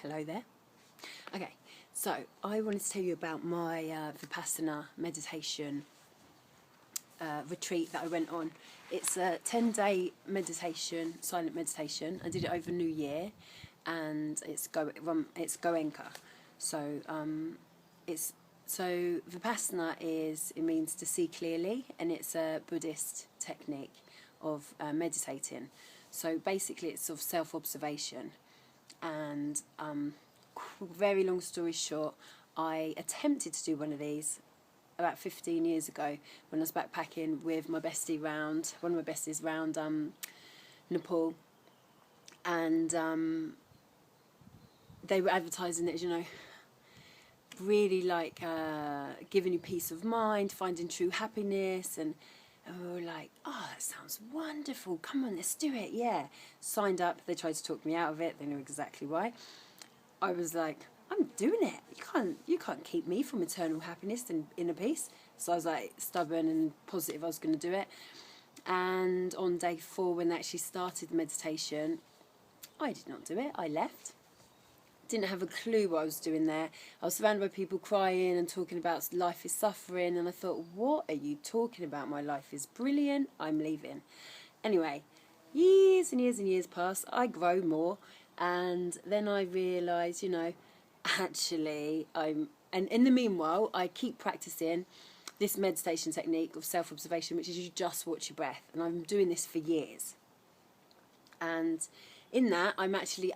Hello there. Okay, so I wanted to tell you about my Vipassana meditation retreat that I went on. It's a 10-day meditation, silent meditation. I did it over New Year, and it's Goenka. So Vipassana means to see clearly, and it's a Buddhist technique of meditating. So basically, it's sort of self-observation. And very long story short, I attempted to do one of these about 15 years ago when I was backpacking with my bestie round, one of my besties round Nepal, and they were advertising it as, really like giving you peace of mind, finding true happiness, and we were like, oh, that sounds wonderful, come on, let's do it, yeah. Signed up. They tried to talk me out of it. They knew exactly why. I was like, I'm doing it. You can't keep me from eternal happiness and inner peace. So I was like stubborn and positive I was going to do it. And on day 4, when they actually started the meditation, I did not do it. I left. Didn't have a clue what I was doing there. I was surrounded by people crying and talking about life is suffering, and I thought, what are you talking about? My life is brilliant. I'm leaving. Anyway, years and years and years pass. I grow more, and then I realise, actually and in the meanwhile, I keep practicing this meditation technique of self-observation, which is you just watch your breath, and I'm doing this for years. And in that, I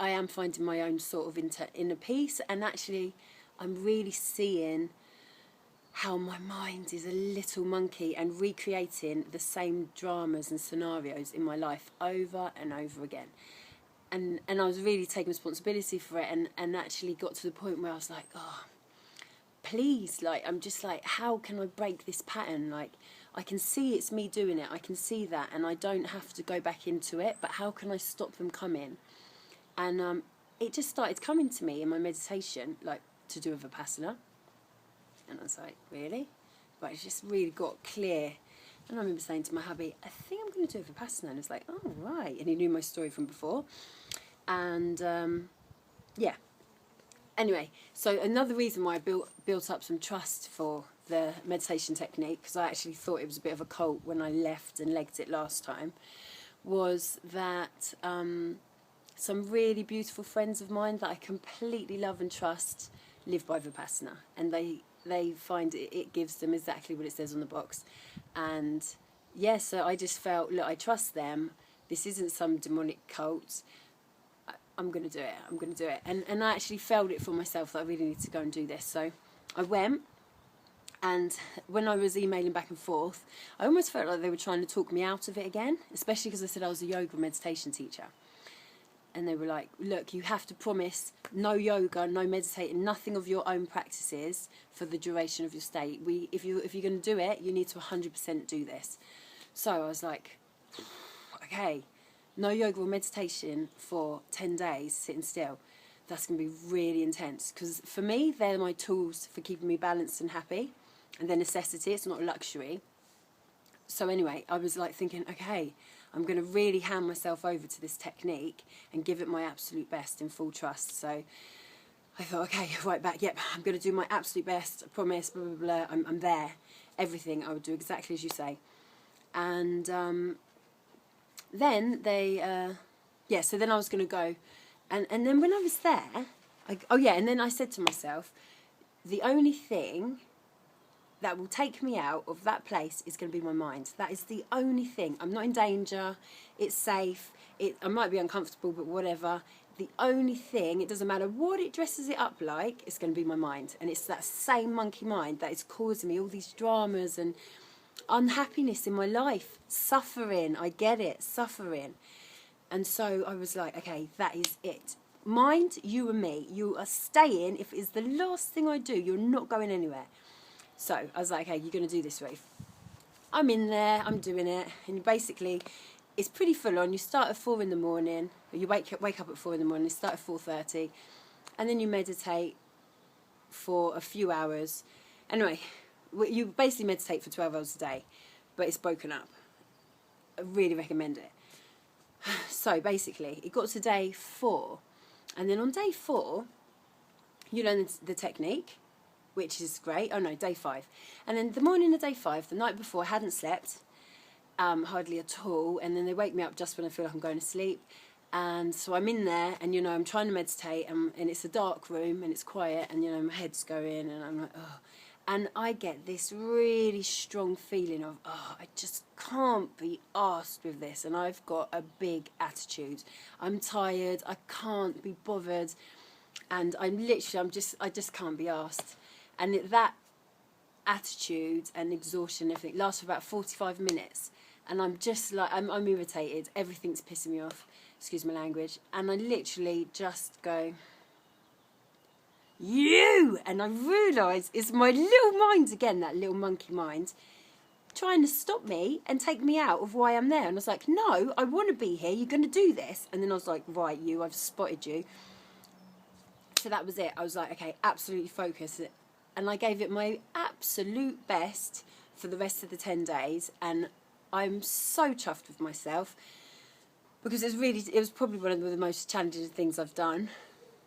am finding my own sort of inner peace, and actually I'm really seeing how my mind is a little monkey and recreating the same dramas and scenarios in my life over and over again. And I was really taking responsibility for it, and actually got to the point where I was like, oh, please, I'm just like, how can I break this pattern? I can see it's me doing it, I can see that, and I don't have to go back into it, but how can I stop them coming? And it just started coming to me in my meditation, to do a Vipassana. And I was like, really? But it just really got clear. And I remember saying to my hubby, I think I'm going to do a Vipassana. And he was like, oh, right. And he knew my story from before. And, yeah. Anyway, so another reason why I built up some trust for the meditation technique, because I actually thought it was a bit of a cult when I left and legged it last time, was that some really beautiful friends of mine that I completely love and trust live by Vipassana, and they find it gives them exactly what it says on the box. And yeah, so I just felt, look, I trust them. This isn't some demonic cult. I'm going to do it. I'm going to do it. And I actually felt it for myself that I really need to go and do this. So I went, and when I was emailing back and forth, I almost felt like they were trying to talk me out of it again, especially because I said I was a yoga meditation teacher. And they were like, look, you have to promise no yoga, no meditating, nothing of your own practices for the duration of your stay. If you're going to do it, you need to 100% do this. So I was like, okay, no yoga or meditation for 10 days, sitting still. That's going to be really intense. Because for me, they're my tools for keeping me balanced and happy. And they're necessity, it's not a luxury. So anyway, I was thinking, okay, I'm going to really hand myself over to this technique and give it my absolute best in full trust. So I thought, okay, right back, yep, I'm going to do my absolute best, I promise, blah, blah, blah, I'm there. Everything, I would do exactly as you say. And then so then I was going to go. And then when I was there, and then I said to myself, the only thing that will take me out of that place is going to be my mind. That is the only thing. I'm not in danger. It's safe. I might be uncomfortable, but whatever. The only thing, it doesn't matter what it dresses it up like, it's going to be my mind. And it's that same monkey mind that is causing me all these dramas and unhappiness in my life. Suffering. I get it. Suffering. And so I was like, okay, that is it. Mind, you and me. You are staying. If it's the last thing I do, you're not going anywhere. So I was like, okay, you're going to do this, Ruth. I'm in there, I'm doing it. And basically, it's pretty full on. You start at 4 in the morning. Or you wake up at 4 in the morning, start at 4:30. And then you meditate for a few hours. Anyway, you basically meditate for 12 hours a day. But it's broken up. I really recommend it. So basically, it got to day 4. And then on day 4, you learn the technique, which is great. Oh no, day 5. And then the morning of day 5, the night before, I hadn't slept, hardly at all. And then they wake me up just when I feel like I'm going to sleep. And so I'm in there, and, you know, I'm trying to meditate, and it's a dark room, and it's quiet, and, you know, my head's going, and I'm like, oh. And I get this really strong feeling of, oh, I just can't be arsed with this. And I've got a big attitude. I'm tired. I can't be bothered. And I just can't be arsed. And that attitude and exhaustion and everything lasts for about 45 minutes. And I'm just like, I'm irritated. Everything's pissing me off. Excuse my language. And I literally just go, you! And I realise it's my little mind again, that little monkey mind, trying to stop me and take me out of why I'm there. And I was like, no, I want to be here. You're going to do this. And then I was like, right, I've spotted you. So that was it. I was like, okay, absolutely focus. And I gave it my absolute best for the rest of the 10 days. And I'm so chuffed with myself, because it was probably one of the most challenging things I've done.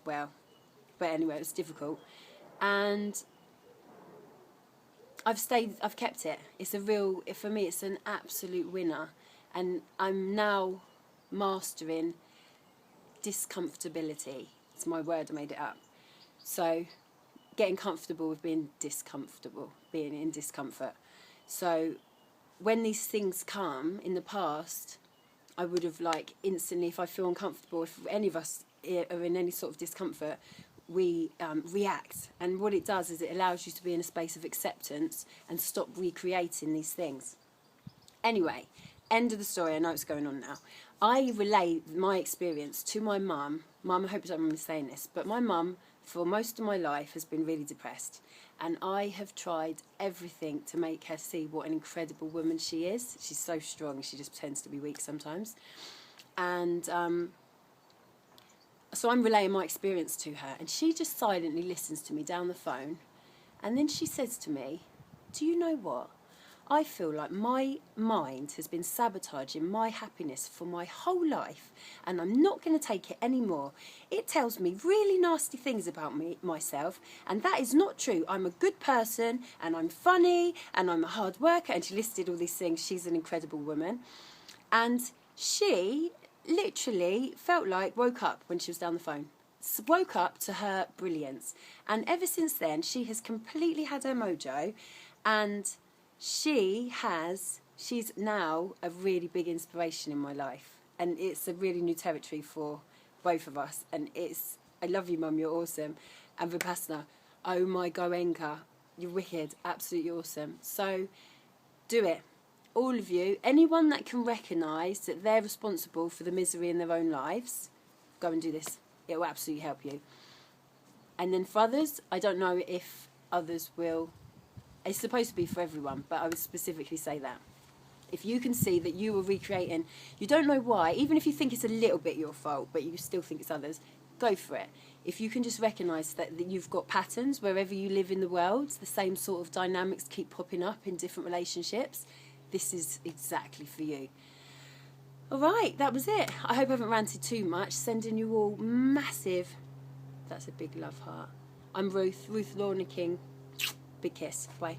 Well, but anyway, it was difficult. And I've kept it. For me, it's an absolute winner. And I'm now mastering discomfortability. It's my word, I made it up. So getting comfortable with being in discomfort. So when these things come in the past, I would have like instantly, if I feel uncomfortable, if any of us are in any sort of discomfort, we react. And what it does is it allows you to be in a space of acceptance and stop recreating these things. Anyway, end of the story. I know what's going on now. I relay my experience to my mum. Mum, I hope you don't mind me saying this, but my mum, for most of my life, has been really depressed. And I have tried everything to make her see what an incredible woman she is. She's so strong, she just pretends to be weak sometimes. And so I'm relaying my experience to her, and she just silently listens to me down the phone. And then she says to me, do you know what? I feel like my mind has been sabotaging my happiness for my whole life, and I'm not going to take it anymore. It tells me really nasty things about myself, and that is not true. I'm a good person, and I'm funny, and I'm a hard worker. And she listed all these things. She's an incredible woman. And she literally felt like woke up when she was down the phone. Woke up to her brilliance. And ever since then, she has completely had her mojo, and she's now a really big inspiration in my life. And it's a really new territory for both of us. And I love you, Mum, you're awesome. And Vipassana, oh my Goenka, you're wicked, absolutely awesome. So do it. All of you, anyone that can recognise that they're responsible for the misery in their own lives, go and do this. It will absolutely help you. And then for others, I don't know if others will. It's supposed to be for everyone, but I would specifically say that. If you can see that you are recreating, you don't know why, even if you think it's a little bit your fault, but you still think it's others, go for it. If you can just recognise that you've got patterns wherever you live in the world, the same sort of dynamics keep popping up in different relationships, this is exactly for you. All right, that was it. I hope I haven't ranted too much. Sending you all massive, that's a big love heart. I'm Ruth Lorna King. Big kiss. Bye.